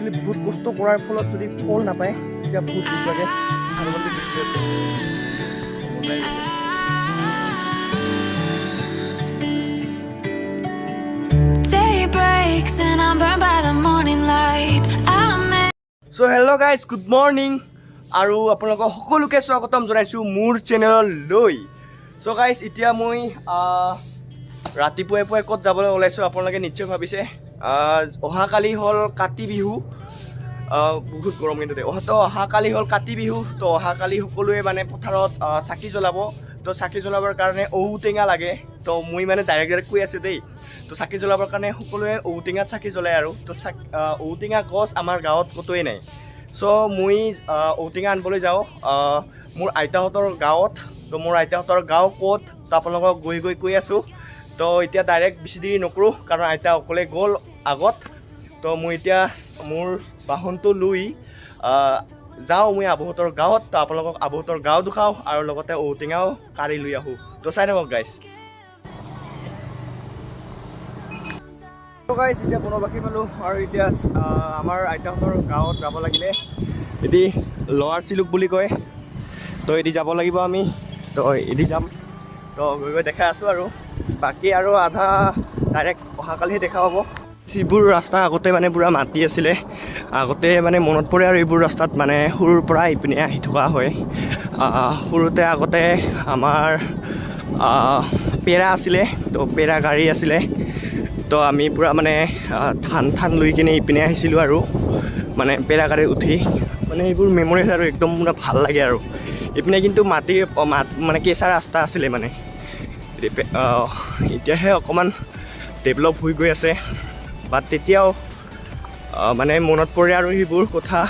Actually বহুত কষ্ট কৰাৰ ফলত যদি ফল নাপায় তেতিয়া বহুত দুখ লাগে আৰু মানে দেখি আছো মজাই গৈছে। So hello guys, good morning আৰু আপোনালোকক সকলোকে স্বাগতম জনাইছো মোৰ চেনেললৈ। So guys, এতিয়া মই ৰাতিপুৱাই পুৱাই ক'ত যাবলৈ ওলাইছো আপোনালোকে নিশ্চয় ভাবিছে অহাকালি হ'ল কাতি বিহু। বহুত গৰম কিন্তু দেই। অহাকালি হ'ল কাতি বিহু। তো অহাকালি সকলোৱে মানে পথাৰত চাকি জ্বলাব। তো চাকি জ্বলাবৰ কাৰণে ঔটেঙা লাগে। তো মই মানে ডাইৰেক্ট কৈ আছোঁ দেই। তো চাকি জ্বলাবৰ কাৰণে সকলোৱে ঔটেঙাত চাকি জ্বলায় আৰু। তো ঔটেঙা গছ আমাৰ গাঁৱত ক'তোৱেই নাই। চ' মই ঔটেঙা আনিবলৈ যাওঁ মোৰ আইতাহঁতৰ গাঁৱত। তো মোৰ আইতাহঁতৰ গাঁও ক'ত তো আপোনালোকক গৈ কৈ আছোঁ। তো এতিয়া ডাইৰেক্ট বেছি দেৰি নকৰোঁ কাৰণ আইতা অকলে গ'ল আগত। তো মই এতিয়া মোৰ বাহনটো লৈ যাওঁ মই আবুহঁতৰ গাঁৱত। তো আপোনালোকক আবুহঁতৰ গাঁও দেখাওঁ আৰু লগতে ঔটেঙাও কাঢ়ি লৈ আহোঁ। তো চাই থাকক গাইজ। গাইজ এতিয়া বনবাসী পালোঁ আৰু এতিয়া আমাৰ আইতাহঁতৰ গাঁৱত যাব লাগিলে এদি লৱাৰ চিলুক বুলি কয়। তো এদি যাব লাগিব আমি। তো এদি যাম। তো গৈ দেখাই আছোঁ আৰু বাকী আৰু আধা ডাইৰেক্ট অহাকালিহে দেখা পাব। যিবোৰ ৰাস্তা আগতে মানে পুৰা মাটি আছিলে আগতে মানে মনত পৰে আৰু এইবোৰ ৰাস্তাত মানে সৰুৰ পৰা ইপিনে আহি থকা হয়। সৰুতে আগতে আমাৰ পেৰা আছিলে। তো পেৰা গাড়ী আছিলে। তো আমি পূৰা মানে ধান লৈ কিনে ইপিনে আহিছিলোঁ আৰু মানে পেৰা গাড়ীত উঠি মানে এইবোৰ মেমৰিজ আৰু একদম পুৰা ভাল লাগে আৰু। ইপিনে কিন্তু মাটিৰ মানে কেঁচা ৰাস্তা আছিলে মানে এতিয়াহে অকণমান ডেভেলপ হৈ গৈ আছে। বাট তেতিয়াও মানে মনত পৰে আৰু সেইবোৰ কথা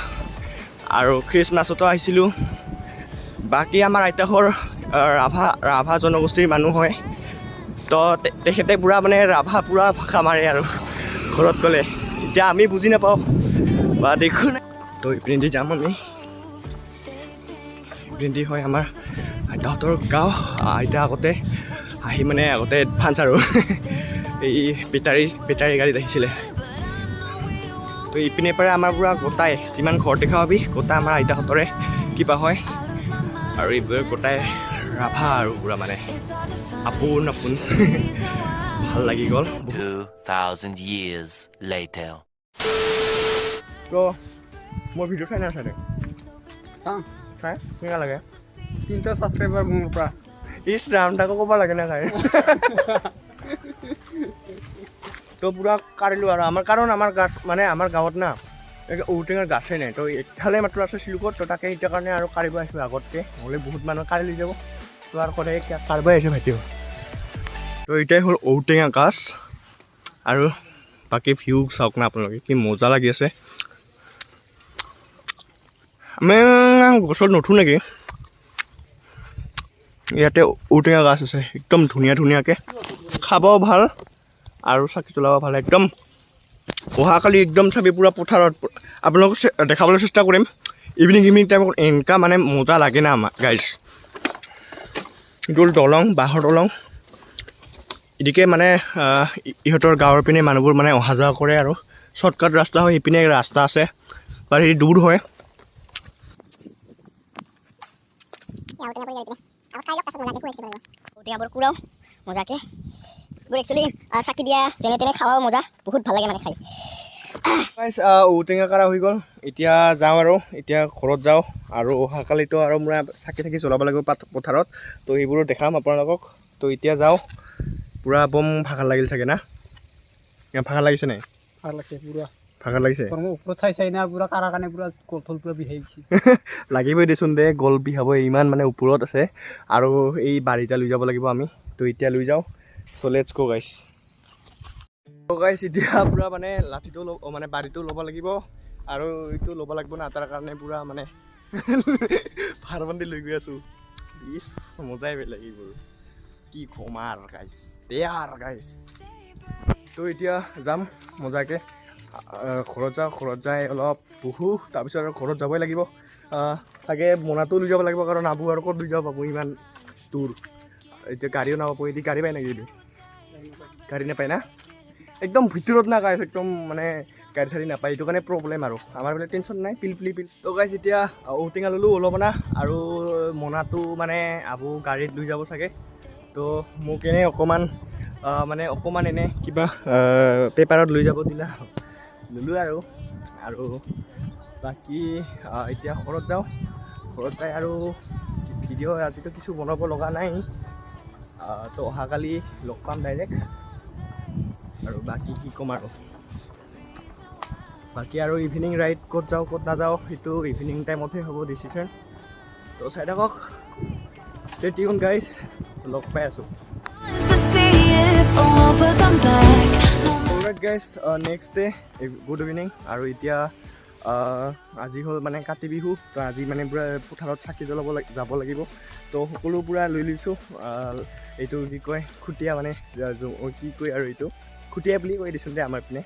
আৰু খ্ৰীষ্টমাছতো আহিছিলোঁ। বাকী আমাৰ আইতাহঁতৰ ৰাভা জনগোষ্ঠীৰ মানুহ হয়। তো তেখেতে পূৰা মানে ৰাভা পূৰা ভাষা মাৰে আৰু ঘৰত গ'লে। এতিয়া আমি বুজি নাপাওঁ বা দেখোঁ নাই। তো ইপিনেদি যাম আমি। ইপিনেদি হয় আমাৰ আইতাহঁতৰ গাঁও। আইতা আগতে আহি মানে আগতে এডভান্স আৰু এই বেটাৰী গাড়ীত আহিছিলে। তো ইপিনে পৰা আমাৰ পূৰা গোটাই যিমান ঘৰ দেখা পাবি গোটাই আমাৰ আইতাহঁতৰে কিবা হয় আৰু এইবোৰ গোটাই ৰাভা আৰু পূৰা মানে আপোন ভাল লাগি গ'ল। 2000 years later. তো মোৰ ভিডিঅ' চাই নাচাই চাই কেনেকুৱা লাগে 300 ছাবস্ক্ৰাইবাৰ মোৰ পৰা ইছ ৰাম তাকো ক'ব লাগে না চাই। তো পূৰা কাঢ়িলোঁ আৰু কাৰণ আমাৰ গাছ মানে আমাৰ গাঁৱত না ঔটেঙাৰ গাছেই নাই। তো এফালে মাত্ৰ আছে চিলুকত। তো তাকে এতিয়া কাৰণে আৰু কাঢ়িব আহিছোঁ আগতকৈ নহ'লে বহুত মানুহ কাঢ়ি লৈ যাব। তো আৰু সদায় কাঢ়িব আহিছোঁ ভাইটিও। তো এতিয়াই হ'ল ঔটেঙা গাছ আৰু বাকী ভিউ চাওক না আপোনালোকে কি মজা লাগি আছে। আমি গছত নুঠোঁ নেকি। ইয়াতে ঔটেঙা গাছ আছে একদম ধুনীয়াকৈ খাবও ভাল আৰু চাকি জ্বলাব ভাল একদম। অহাকালি একদম চাবি পূৰা পথাৰত আপোনালোকক দেখাবলৈ চেষ্টা কৰিম। ইভিনিং টাইমত এনেকুৱা মানে মজা লাগে না আমাৰ গাইজ। এইটো দলং বাঁহৰ দলং। এদিকে মানে ইহঁতৰ গাঁৱৰ পিনে মানুহবোৰ মানে অহা যোৱা কৰে আৰু শ্বৰ্টকাট ৰাস্তা হয়। ইপিনে ৰাস্তা আছে বা হেৰি দূৰ হয়। ঔটেঙাবোৰ কুৰাও মজাকৈ এইবোৰ একচুৱেলি চাকি দিয়া যেনে তেনে খাৱাও মজা বহুত ভাল লাগে মানে খাই। ঔটেঙা কাঢ়া হৈ গ'ল। এতিয়া যাওঁ আৰু এতিয়া ঘৰত যাওঁ আৰু অহাকালিতো আৰু মই চাকি জ্বলাব লাগিব পথাৰত। তো সেইবোৰো দেখাম আপোনালোকক। তো এতিয়া যাওঁ। পূৰা বম ভাগৰ লাগিল চাগে না ভাগৰ লাগিছে নাই? ভাল লাগছে পুৰা ভাগৰ লাগিছে ওপৰত চাই না পুৰা কাৰা কাৰণে পুৰা কঁঠল পুৰা বিহাই গৈছে। লাগিবই দেচোন দে গল বিহাব ইমান মানে ওপৰত আছে আৰু এই বাৰীটা লৈ যাব লাগিব আমি। তো এতিয়া লৈ যাওঁ। চ' লেটছ গো গাইছ। এতিয়া পূৰা মানে লাঠিটো মানে বাৰীটো ল'ব লাগিব আৰু এইটো ল'ব লাগিব না তাৰ কাৰণে পূৰা মানে ভাৰ বান্ধি লৈ গৈ আছোঁ। ইছ মজাই বেলেগ এইবোৰ কি ক'ম আৰু গাইছ গাইছ। তো এতিয়া যাম মজাকৈ ঘৰত যাওঁ। ঘৰত যাই অলপ বহোঁ তাৰপিছত আৰু ঘৰত যাবই লাগিব চাগে। মোনাটো লৈ যাব লাগিব কাৰণ আবু আৰু ক'ত লৈ যাব পাব ইমান দূৰ। এতিয়া গাড়ীও নাপাব। এতিয়া গাড়ী পায় নেকি? গাড়ী নাপায় না। একদম ভিতৰত না গাইছ একদম মানে গাড়ী চাড়ী নাপায় এইটো কাৰণে প্ৰব্লেম আৰু আমাৰ বোলে টেনশ্যন নাই পিল তো গাইছ এতিয়া ঔটেঙা ল'লোঁ অলপনা আৰু মোনাটো মানে আবু গাড়ীত লৈ যাব চাগে তো মোক এনেই অকণমান এনে কিবা পেপাৰত লৈ যাব দিলা ল'লোঁ আৰু বাকী এতিয়া ঘৰত যাওঁ ঘৰত যাই আৰু ভিডিঅ' আজিতো কিছু বনাব লগা নাই তো অহাকালি লগ পাম ডাইৰেক্ট আৰু বাকী কি ক'ম আৰু বাকী আৰু ইভিনিং ৰাইড ক'ত যাওঁ ক'ত নাযাওঁ সেইটো ইভিনিং টাইমতহে হ'ব ডিচিশ্যন তো চাই থাকক ষ্টে টিউন গাইজ লগ পাই আছোঁ alright guys next day good evening আৰু এতিয়া আজি হ'ল মানে কাতি বিহু তো আজি মানে পূৰা পথাৰত চাকি জ্বলাব যাব লাগিব তো সকলো পূৰা লৈ লৈছোঁ এইটো কি কয় খুটীয়া মানে কি কয় আৰু এইটো খুটীয়া বুলি কৈ দিছোঁ দে আমাৰ পিনে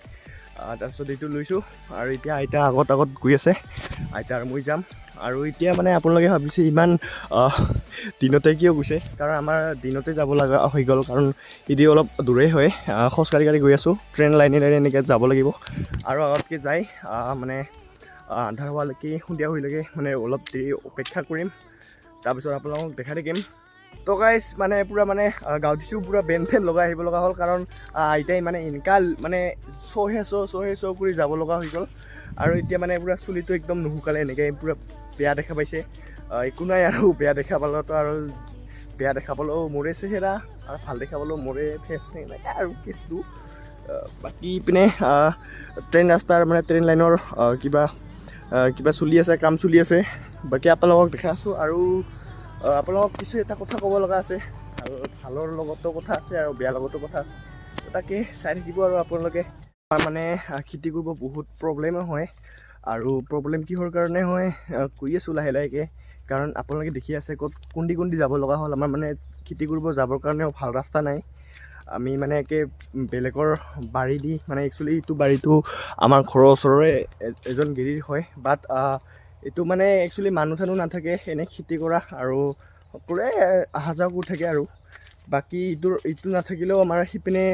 তাৰপিছত এইটো লৈছোঁ আৰু এতিয়া আইতা আগত গৈ আছে আইতা আৰু মই যাম আৰু এতিয়া মানে আপোনালোকে ভাবিছে ইমান দিনতে কিয় গৈছে কাৰণ আমাৰ দিনতে যাব লগা হৈ গ'ল কাৰণ ইদি অলপ দূৰেই হয় খোজকাঢ়ি গৈ আছোঁ ট্ৰেইন লাইনেৰে এনেকৈ যাব লাগিব আৰু আগতকৈ যাই মানে আন্ধাৰ হোৱালৈকে সন্ধিয়া হৈলৈকে মানে অলপ দেৰি অপেক্ষা কৰিম তাৰপিছত আপোনালোকক দেখাই থাকিম তো গাইজ মানে পূৰা মানে গাঁৱত দিছোঁ পূৰা বেন ফেন লগাই আহিব লগা হ'ল কাৰণ আইতাই মানে এনেকা মানে চহে কৰি যাব লগা হৈ গ'ল আৰু এতিয়া মানে পূৰা চুলিটো একদম নুশুকালে এনেকৈ পূৰা বেয়া দেখা পাইছে একো নাই আৰু বেয়া দেখা পালেতো আৰু বেয়া দেখা পালেও মোৰে চেহেৰা আৰু ভাল দেখা পালেও মোৰে ফেচ এনেকৈ আৰু কেছটো বাকী পিনে ট্ৰেইন ৰাস্তাৰ মানে ট্ৰেইন লাইনৰ কিবা চলি আছে কাম চলি আছে বাকী আপোনালোকক দেখাই আছোঁ আৰু আপোনালোকক কিছু এটা কথা ক'ব লগা আছে আৰু ভালৰ লগতো কথা আছে আৰু বেয়া লগতো কথা আছে তাকে চাই থাকিব আৰু আপোনালোকে মানে খেতি কৰিব বহুত প্ৰব্লেমো হয় আৰু প্ৰব্লেম কিহৰ কাৰণে হয় কৰি আছোঁ লাহেকৈ কাৰণ আপোনালোকে দেখি আছে কোনদি যাব লগা হ'ল আমাৰ মানে খেতি কৰিব যাবৰ কাৰণেও ভাল ৰাস্তা নাই আমি মানে একে বেলেগৰ বাৰী দি মানে একচুৱেলি এইটো বাৰীটো আমাৰ ঘৰৰ ওচৰৰে এজন গিৰিৰ হয় বাট এইটো মানে একচুৱেলি মানুহ চানুহ নাথাকে এনেই খেতি কৰা আৰু সকলোৱে অহা যোৱা কৰি থাকে আৰু বাকী এইটো নাথাকিলেও আমাৰ সিপিনে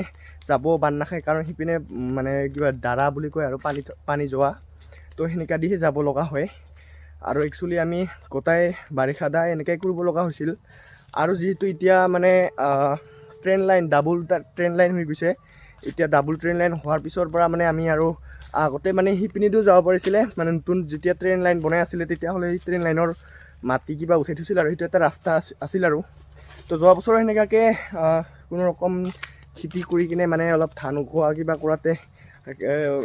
যাব বান নাখায় কাৰণ সিপিনে মানে কিবা দাৰা বুলি কয় আৰু পানী যোৱা তো সেনেকুৱা দিহে যাব লগা হয় আৰু একচুৱেলি আমি গোটাই বাৰিষা দা এনেকৈ কৰিব লগা হৈছিল আৰু যিহেতু এতিয়া মানে ডাবল ট্ৰেইন লাইন হৈ গৈছে এতিয়া ডাবল ট্ৰেইন লাইন হোৱাৰ পিছৰ পৰা মানে আমি আৰু আগতে মানে সিপিনেদিও যাব পাৰিছিলে মানে নতুন যেতিয়া ট্ৰেইন লাইন বনাই আছিলে তেতিয়াহ'লে সেই ট্ৰেইন লাইনৰ মাটি কিবা উঠাই থৈছিল আৰু সেইটো এটা ৰাস্তা আছিল আৰু তো যোৱা বছৰ সেনেকুৱাকৈ কোনো ৰকম খেতি কৰি কিনে মানে অলপ ধান উখোৱা কিবা কৰাতে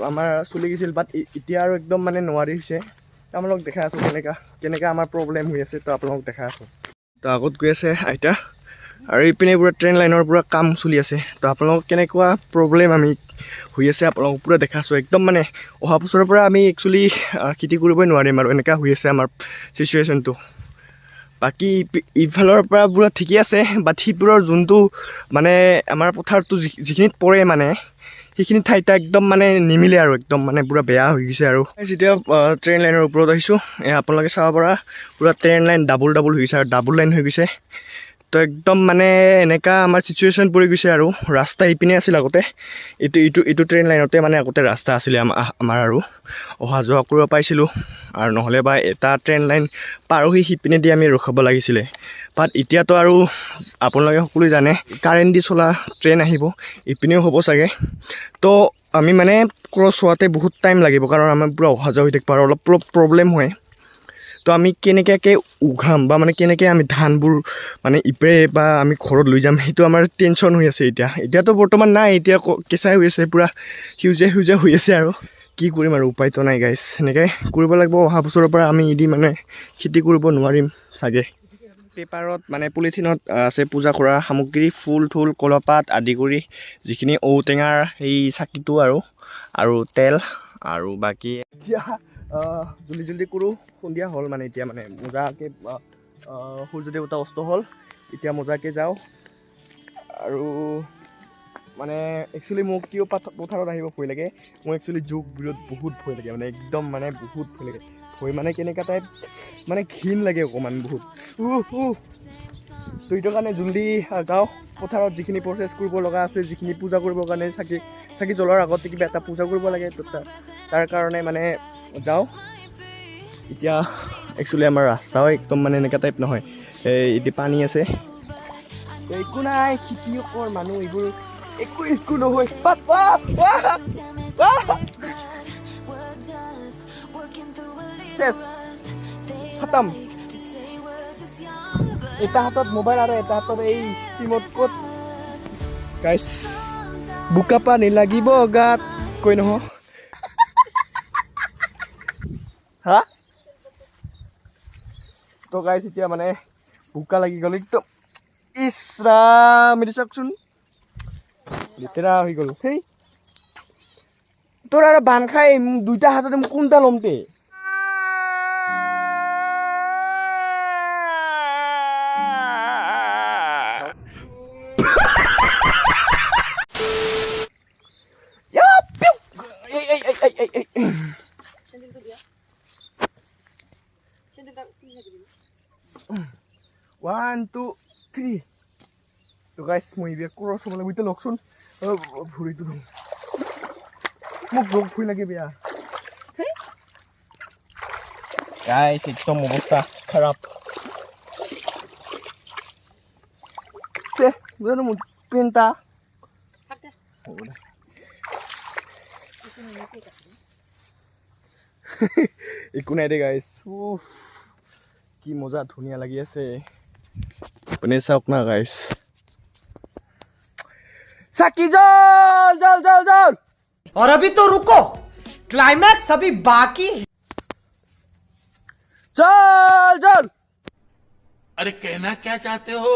আমাৰ চলি গৈছিল বাট এতিয়া আৰু একদম মানে নোৱাৰি হৈছে আপোনালোকক দেখাই আছোঁ কেনেকৈ আমাৰ প্ৰব্লেম হৈ আছে তো আপোনালোকক দেখাই আছোঁ তো আগত গৈ আছে আইতা আৰু ইপিনে পূৰা ট্ৰেইন লাইনৰ পূৰা কাম চলি আছে তো আপোনালোকক কেনেকুৱা প্ৰব্লেম আমি হৈ আছে আপোনালোকক পূৰা দেখাইছোঁ একদম মানে অহা বছৰৰ পৰা আমি একচুৱেলি খেতি কৰিবই নোৱাৰিম আৰু এনেকুৱা হৈ আছে আমাৰ চিচুৱেশ্যনটো বাকী ইফালৰ পৰা পূৰা ঠিকেই আছে বাট সিবোৰৰ যোনটো মানে আমাৰ পথাৰটো যিখিনিত পৰে মানে সেইখিনি ঠাইত একদম মানে নিমিলে আৰু একদম মানে পূৰা বেয়া হৈ গৈছে আৰু যেতিয়া ট্ৰেইন লাইনৰ ওপৰত আহিছোঁ আপোনালোকে চাব পৰা পূৰা ট্ৰেইন লাইন ডাবল হৈ গৈছে আৰু ডাবল লাইন হৈ গৈছে তো একদম মানে এনেকুৱা আমাৰ চিচুৱেশ্যন পৰি গৈছে আৰু ৰাস্তা ইপিনে আছিল আগতে এইটো ট্ৰেইন লাইনতে মানে আগতে ৰাস্তা আছিলে আমাৰ আৰু অহা যোৱা কৰিব পাইছিলোঁ আৰু নহ'লে বা এটা ট্ৰেইন লাইন পাৰ হৈ সিপিনেদি আমি ৰখাব লাগিছিলে বাট এতিয়াতো আৰু আপোনালোকে সকলোৱে জানে কাৰেণ্ট দি চলা ট্ৰেইন আহিব ইপিনেও হ'ব চাগে তো আমি মানে ক্ৰছ হোৱাতে বহুত টাইম লাগিব কাৰণ আমাৰ পূৰা অহা যোৱা হৈ থাকিব আৰু অলপ প্ৰব্লেম হয় তো আমি কেনেকৈ উঘাম বা মানে কেনেকৈ আমি ধানবোৰ মানে ইপৰে বা আমি ঘৰত লৈ যাম সেইটো আমাৰ টেনশ্যন হৈ আছে এতিয়াতো বৰ্তমান নাই এতিয়া কেঁচাই হৈ আছে পূৰা সেউজীয়া হৈ আছে আৰু কি কৰিম আৰু উপায়তো নাই গাইজ সেনেকৈ কৰিব লাগিব অহা বছৰৰ পৰা আমি মানে খেতি কৰিব নোৱাৰিম চাগে পেপাৰত মানে পলিথিনত আছে পূজা কৰা সামগ্ৰী ফুল থুল কলপাত আদি কৰি যিখিনি ঔটেঙাৰ সেই চাকিটো আৰু তেল আৰু বাকী এতিয়া জল্দি কৰোঁ সন্ধিয়া হ'ল মানে এতিয়া মানে মজাকৈ সূৰ্য দেৱতা অস্ত হ'ল এতিয়া মজাকৈ যাওঁ আৰু মানে একচুৱেলি মোক কিয় পথাৰত আহিব ভয় লাগে মই একচুৱেলি যোগ বিৰোধ বহুত ভয় লাগে মানে একদম মানে বহুত ভয় লাগে ভয় মানে কেনেকুৱা টাইপ মানে ঘিণ লাগে অকণমান বহুত তো এইটোৰ কাৰণে জল্দি যাওঁ পথাৰত যিখিনি প্ৰচেছ কৰিব লগা আছে যিখিনি পূজা কৰিবৰ কাৰণে চাকি জ্বলোৱাৰ আগতে কিবা এটা পূজা কৰিব লাগে তো তাৰ কাৰণে মানে যাওঁ এতিয়া একচুৱেলি আমাৰ ৰাস্তাও একদম মানে এনেকুৱা টাইপ নহয় এতিয়া পানী আছে একো নাই খেতিয়কৰ মানুহ এইবোৰ একো নহয় খতম এটা হাতত মোবাইল আৰু এটা হাতত এই ষ্টিমত ক'ত গাইছ বোকা পানী লাগিব গাত কৈ নহয় হা তো গাইছ এতিয়া মানে বোকা লাগি গ'ল একদম ইছৰাম এইটো চাওকচোন লেতেৰা হৈ গ'ল সেই তোৰ আৰু বান খাই দুইটা হাততে মোক কোনটা ল'মতে One, two, three. তো গাইছ মই বিয়া ক্ৰছ হ'ব লাগিব এতিয়া লওকচোন ভৰিটো মোক যোগ ভুই লাগে বেয়া গাইছ একদম অৱস্থা খাৰাপ চে বুজানো মোৰ পেণ্টা একো নাই দে গাইছ কি মজা ধুনীয়া লাগি আছে আপুনি চাওক না গাইছ साकी जल जल जल जल और अभी तो रुको क्लाइमैक्स अभी बाकी जल जल अरे कहना क्या चाहते हो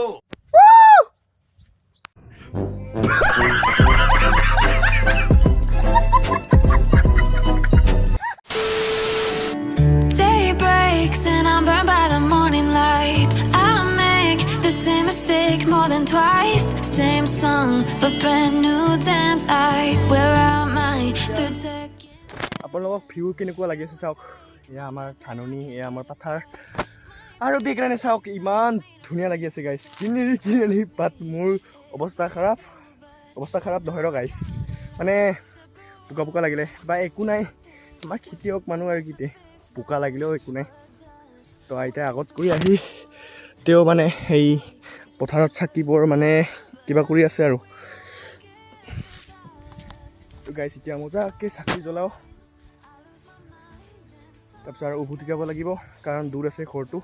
Day breaks and I'm burned by the morning light. I make the same mistake more than twice. Same song, but brand new dance. Where am I? Third second. আপোনালোকক ভিউ কেনেকুৱা লাগি আছে চাওক এয়া আমাৰ ধাননি এয়া আমাৰ পথাৰ আৰু বেকগ্ৰাউণ্ডে চাওক ইমান ধুনীয়া লাগি আছে গাইছ কিনি বাট মোৰ অৱস্থা খাৰাপ নহয় ৰ গাইছ মানে বোকা লাগিলে বা একো নাই আমাৰ খেতিয়ক মানুহ আৰু কিতে বোকা লাগিলেও একো নাই তো আইতাই আগত কৰি আহি তেওঁ মানে সেই পথাৰত চাকিবোৰ মানে কিবা কৰি আছে আৰু তো গাইছ এতিয়া মজাকৈ চাকি জ্বলাওঁ তাৰপিছত আৰু উভতি যাব লাগিব কাৰণ দূৰ আছে ঘৰটো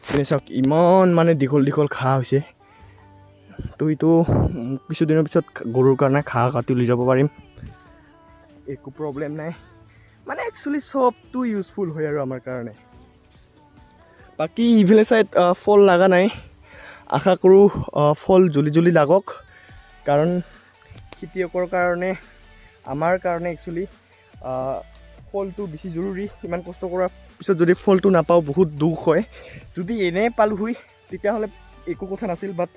এনে চাওক ইমান মানে দীঘল ঘাঁহ হৈছে তো এইটো কিছুদিনৰ পিছত গৰুৰ কাৰণে ঘাঁহ কাটি লৈ যাব পাৰিম একো প্ৰব্লেম নাই মানে একচুৱেলি চবটো ইউজফুল হয় আৰু আমাৰ কাৰণে বাকী ইফালে চাইড ফল লগা নাই আশা কৰোঁ ফল জলদি লাগক কাৰণ খেতিয়কৰ কাৰণে আমাৰ কাৰণে একচুৱেলি ফলটো বেছি জৰুৰী ইমান কষ্ট কৰাৰ পিছত যদি ফলটো নাপাওঁ বহুত দুখ হয় যদি এনেই পালোঁ হয় তেতিয়াহ'লে একো কথা নাছিল বাট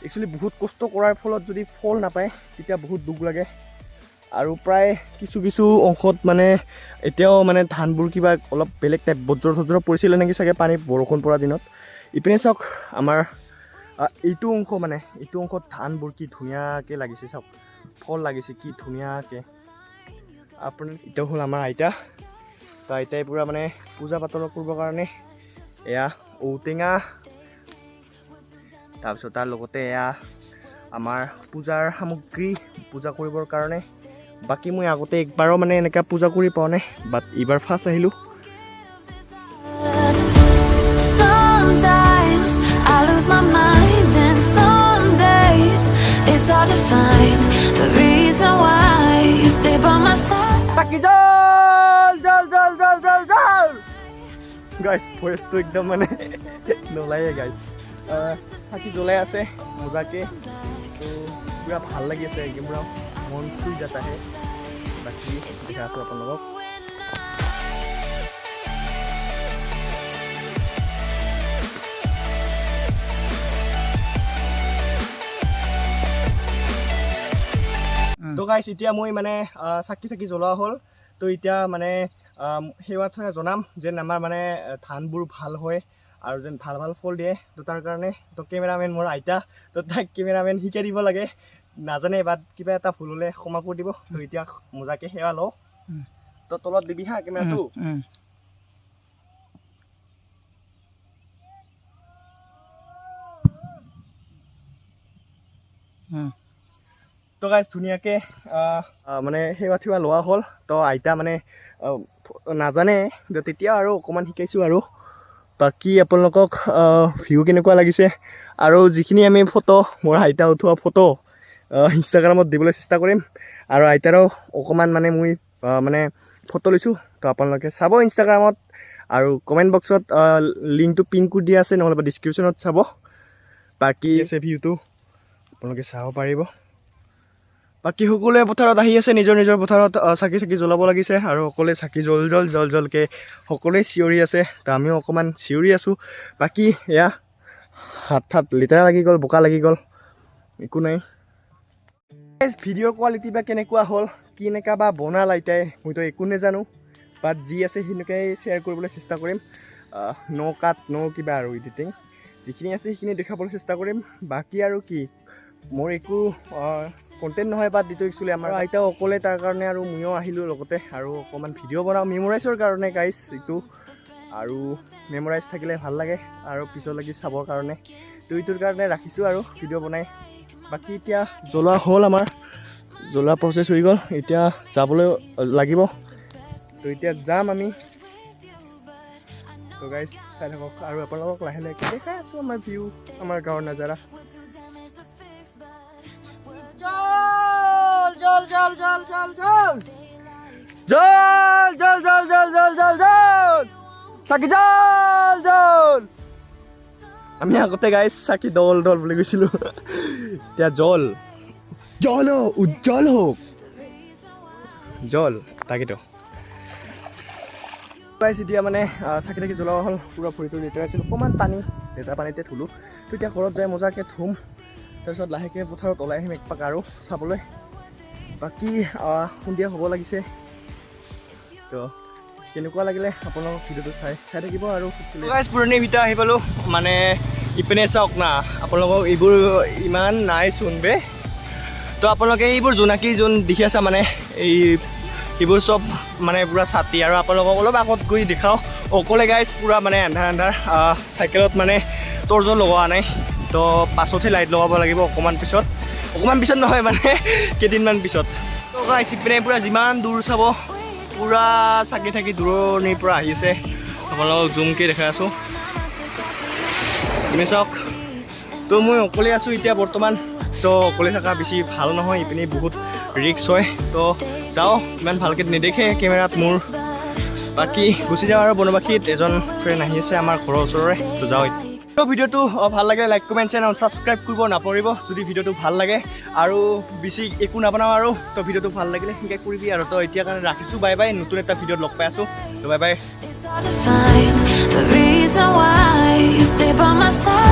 একচুৱেলি বহুত কষ্ট কৰাৰ ফলত যদি ফল নাপায় তেতিয়া বহুত দুখ লাগে আৰু প্ৰায় কিছু অংশত মানে এতিয়াও মানে ধানবোৰ কিবা অলপ বেলেগ টাইপ বজ্ৰ পৰিছিলে নেকি চাগে পানী বৰষুণ পৰা দিনত ইপিনে চাওক আমাৰ এইটো অংশত ধানবোৰ কি ধুনীয়াকৈ লাগিছে চাওক ফল লাগিছে কি ধুনীয়াকৈ আপোনাৰ এতিয়া হ'ল আমাৰ আইতা তো আইতাই পূৰা মানে পূজা পাতল কৰিবৰ কাৰণে এয়া ঔটেঙা তাৰপিছত তাৰ লগতে এয়া আমাৰ পূজাৰ সামগ্ৰী পূজা কৰিবৰ কাৰণে বাকী মই আগতে একবাৰো মানে এনেকৈ পূজা কৰি পোৱা নাই বাট এইবাৰ ফাৰ্ষ্ট আহিলোঁ Sometimes I lose my mind, and some days it's hard to find the reason why you stay by my side. Taki jal jal jal jal jal jal guys voice to ekdom mane nolai guys Taki jolai ase mojake to pura bhal lagi ase ekdom pura mon chui jata hai baki dekha asu aponlogok তো গাইছ এতিয়া মই মানে চাকি জ্বলোৱা হ'ল তো এতিয়া মানে সেৱাত জনাম যে আমাৰ মানে ধানবোৰ ভাল হয় আৰু যেন ভাল ভাল ফল দিয়ে তো তাৰ কাৰণে তো কেমেৰামেন মোৰ আইতা তো তাক কেমেৰামেন শিকাই দিব লাগে নাজানে বাট কিবা এটা ভুল হ'লে ক্ষমা কৰি দিব তো এতিয়া মজাকে সেৱা লওঁ তো তলত দিবি হা কেমেৰাটো তো গাইজ ধুনীয়াকৈ মানে সেৱা থেৱা লোৱা হ'ল তো আইতা মানে নাজানে তেতিয়া আৰু অকণমান শিকাইছোঁ আৰু বাকী আপোনালোকক ভিউ কেনেকুৱা লাগিছে আৰু যিখিনি আমি ফটো মোৰ আইতা উঠোৱা ফটো ইনষ্টাগ্ৰামত দিবলৈ চেষ্টা কৰিম আৰু আইতাৰো অকণমান মানে মই মানে ফটো লৈছোঁ তো আপোনালোকে চাব ইনষ্টাগ্ৰামত আৰু কমেণ্ট বক্সত লিংকটো পিন কৰি দিয়া আছে নহ'লে বা ডিছক্ৰিপশ্যনত চাব বাকী আছে ভিউটো আপোনালোকে চাব পাৰিব বাকী সকলোৱে পথাৰত আহি আছে নিজৰ নিজৰ পথাৰত চাকি চাকি জ্বলাব লাগিছে আৰু সকলোৱে চাকি জলকৈ সকলোৱে চিঞৰি আছে তো আমিও অকণমান চিঞৰি আছোঁ বাকী এয়া হাত ঠাত লেতেৰা লাগি গ'ল বোকা লাগি গ'ল একো নাই ভিডিঅ' কোৱালিটি বা কেনেকুৱা হ'ল কেনেকুৱা বা বনাল আইতাই মইতো একো নাজানো বাট যি আছে সেনেকুৱাই শ্বেয়াৰ কৰিবলৈ চেষ্টা কৰিম ন' কাট ন' কিবা আৰু এডিটিং যিখিনি আছে সেইখিনি দেখাবলৈ চেষ্টা কৰিম বাকী আৰু কি মোৰ একো কণ্টেণ্ট নহয় বাট যিটো একচুৱেলি আমাৰ আইতাও অকলে তাৰ কাৰণে আৰু ময়ো আহিলোঁ লগতে আৰু অকণমান ভিডিঅ' বনাওঁ মেমৰাইজৰ কাৰণে গাইজ এইটো আৰু মেমৰাইজ থাকিলে ভাল লাগে আৰু পিছলৈকে চাবৰ কাৰণে তো এইটোৰ কাৰণে ৰাখিছোঁ আৰু ভিডিঅ' বনাই বাকী এতিয়া জ্বলোৱা হ'ল আমাৰ জ্বলোৱা প্ৰচেছ হৈ গ'ল এতিয়া যাবলৈ লাগিব তো এতিয়া যাম আমি তো গাইজ চাই থাকক আৰু আপোনালোকক লাহে লাহে দেখাই আছোঁ আমাৰ ভিউ আমাৰ গাঁৱৰ নাজাৰা জল জল জল জল জল জল জল জল জল জল জল জল চাকি জল জল আমি আগতে গাইজ চাকি দল দল বুলি কৈছিলোঁ এতিয়া জল জল উজ্জ্বল হওক জল তাকেতো গাইজ এতিয়া মানে চাকি তাকি জ্বলোৱা হ'ল পূৰা ভৰিটো লেতেৰা আছিল অকণমান লেতেৰা পানীতে ধুলোঁ তো এতিয়া ঘৰত যাই মজাকৈ ধুম তাৰপিছত লাহেকৈ পথাৰত ওলাই আহিম একপাক আৰু চাবলৈ বাকী সন্ধিয়া হ'ব লাগিছে তো কেনেকুৱা লাগিলে আপোনালোকক ভিডিঅ'টো চাই থাকিব আৰু গাইজ পুৰণি ভিতৰত আহি পালোঁ মানে ইপিনে চাওক না আপোনালোকক এইবোৰ ইমান নাই চোন বে তো আপোনালোকে এইবোৰ জোনাকী যোন দেখি আছে মানে এইবোৰ চব মানে পূৰা ছাতি আৰু আপোনালোকক অলপ আগত গৈ দেখাওঁ অকলে গাইজ পূৰা মানে আন্ধাৰ চাইকেলত মানে টৰ্চো লগোৱা নাই তো পাছতহে লাইট লগাব লাগিব অকণমান পিছত নহয় মানে কেইদিনমান পিছত তো গাইজ ইপিনে পূৰা যিমান দূৰ চাব পূৰা চাকি থাকি দূৰণিৰ পৰা আহি আছে আপোনালোকক জুমকৈ দেখাই আছোঁ ইপিনে চাওক তো মই অকলে আছোঁ এতিয়া বৰ্তমান তো অকলে থকা বেছি ভাল নহয় ইপিনে বহুত ৰিক্স হয় তো যাওঁ ইমান ভালকৈ নেদেখে কেমেৰাত মোৰ বাকী গুচি যাওঁ আৰু বনবাসীত এজন ফ্ৰেণ্ড আহি আছে আমাৰ ঘৰৰ ওচৰৰে তো যাওঁ তো ভিডিঅ'টো ভাল লাগিলে লাইক কমেণ্ট চেনেল ছাবস্ক্ৰাইব কৰিব নাপাহৰিব যদি ভিডিঅ'টো ভাল লাগে আৰু বেছি একো নাবনাওঁ আৰু তো ভিডিঅ'টো ভাল লাগিলে সেনেকৈ কৰিবি আৰু তো এতিয়া কাৰণে ৰাখিছোঁ বাই বাই নতুন এটা ভিডিঅ'ত লগ পাই আছোঁ তো bye bye It's hard to find the reason why you stay by my side.